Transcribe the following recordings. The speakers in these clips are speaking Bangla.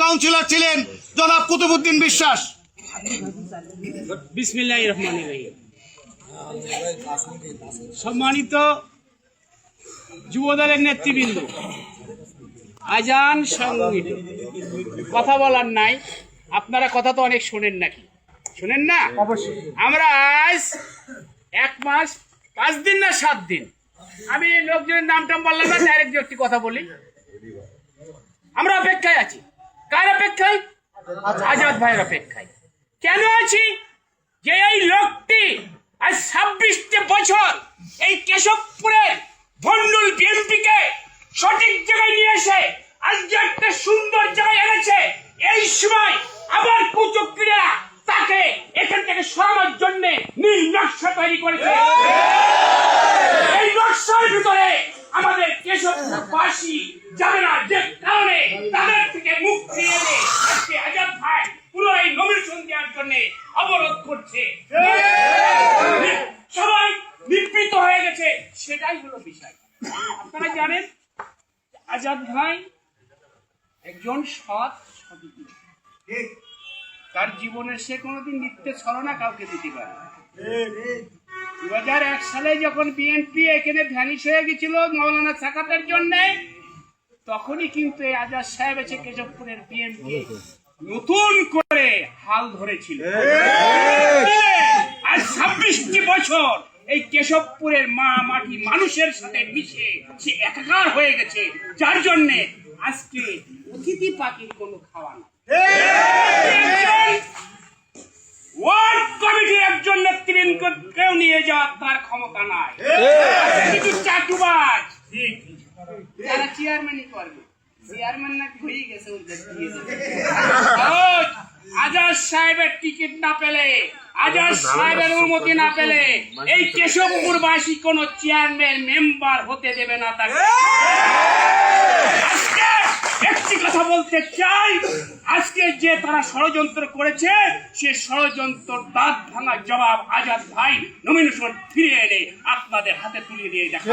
কাউন্সিলর ছিলেন জনাব কুতুবউদ্দিন বিশ্বাস। বিসমিল্লাহির রহমানির রহিম। সম্মানিত যুবদলের নেতৃবৃন্দ, আজান সংগীত কথা বলার নাই, আপনারা কথা তো অনেক শোনেন নাকি? শোনেন না? অবশ্যই। আমরা আজ 1 মাস 5 দিন না 7 দিন, আমি লোকজনের নামটাম বললাম না, ডাইরেক্ট একটি কথা বলি। আমরা অপেক্ষায় আছি। কার অপেক্ষায়? আজাদ ভাইয়ের অপেক্ষায়। কেন আছি? যে এই লোকটি আজ 26 বছর এই কেশবপুরের ভন্ডুল বিএনপিকে সঠিক জায়গায় নিয়ে এসে আজকে একটা সুন্দর জায়গায় এনেছে। এই সময় আবার কুচক্রীরা তাকে এখান থেকে সরানোর জন্য নীল নকশা তৈরি করেছে। এই নকশার ভিতরে আমাদের কেশবপুরবাসী যাবে না, যে কারণে তাদের থেকে মুক্তি এনে আজকে আজাদ ভাই পুরো এই নমিনেশন দেওয়ার জন্য অবরোধ করছে। সবাই নিবৃত হয়ে গেছে, সেটাই হলো বিষয়। আপনারা জানেন আজাদ ভাই একজন সৎ সতীর্থ। তার জীবনে সে কোনোদিন মিথ্যে ছলনা কাউকে দিতে পারে না। 2001 সালে যখন বিএনপি এখানে ভ্যানিশ হয়ে গেছিল মৌলানা সাকাতের জন্য, তখনই কিন্তু এই আজাদ সাহেব এসে কেশবপুরের বিএনপি নতুন করে হাল ধরেছিল। আজ 26 বছর এই কেশবপুরের মা মাটি মানুষের সাথে মিশে সে একাকার হয়ে গেছে, যার জন্য আজকে অতিথি পাখির কোনো খাওয়া না। ওয়ার্ড কমিটির একজন নেতৃবৃন্দকেও নিয়ে যাওয়ার তার ক্ষমতা নাই। কিন্তু চাটুবাজ যারা চেয়ারম্যানই করবে, চেয়ারম্যান নাকি হয়ে গেছে। আজাদ সাহেবের টিকিট না পেলে, আজাদ সাহেবের অনুমতি না পেলে এই কেশবপুরবাসী কোন চেয়ারম্যান মেম্বার হতে দেবে না তাকে। আজকে একটি কথা বলতে চাই, আজকে যে তারা ষড়যন্ত্র করেছে সে ষড়যন্ত্র দাঁত ভাঙার জবাব আজাদ ভাই নমিনেশন ফিরিয়ে এনে আপনাদের হাতে তুলে দিয়ে দেখে।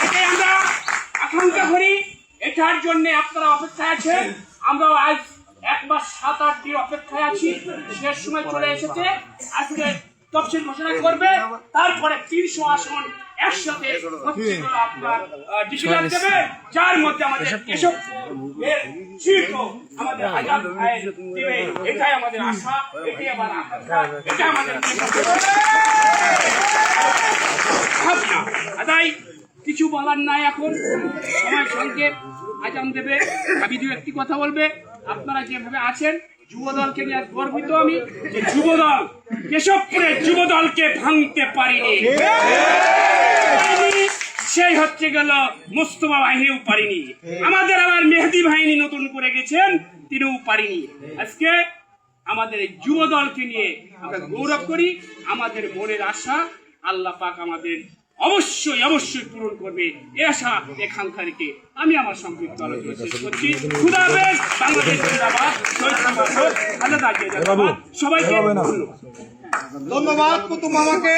এটাই আমরা আকাঙ্ক্ষা করি, এটার জন্য আপনারা অপেক্ষায় আছেন। আমরাও আজ 1 মাস 7-8 দিন অপেক্ষায় আছি। শেষ সময় চলে এসেছে। আজকে তফসিল ঘোষণা করবে, তারপরে 300 আসন একসাথে আপনার ডিসিশন দেবে, যার মধ্যে আমাদের কেশবপুরের শিল্প আমাদের আজাদ ভাই দেবে। এটাই আমাদের আশা, এটাই আমার আকাঙ্ক্ষা, এটা আমাদের আদায়। কিছু বলার নাই, এখন সময় সংক্ষেপ, আজান দেবে। আমি দু একটি কথা বলবে। আপনারা যেভাবে আছেন, যুবদলকে নিয়ে গর্বিত আমি যে যুবদল, কেশবপুরের যুবদলকে ভাঙতে পারিনি। সেই হচ্ছে গেল মোস্তফা বাহিনীও পারিনি, আমাদের আবার মেহেদি বাহিনী নতুন করে গেছেন, তিনিও পারিনি। আজকে আমাদের এই যুবদলকে নিয়ে আমরা গৌরব করি। আমাদের মনের আশা আল্লাহ পাক আমাদের অবশ্যই অবশ্যই পূরণ করবে, এই আশা আকাঙ্ক্ষা রেখে আমি আমার সংক্ষিপ্ত আলোচনা শেষ করছি। খুদা হাফেজ। বাংলাদেশ জিন্দাবাদ। সবাইকে ধন্যবাদ। ধন্যবাদ কুতুব মামাকে।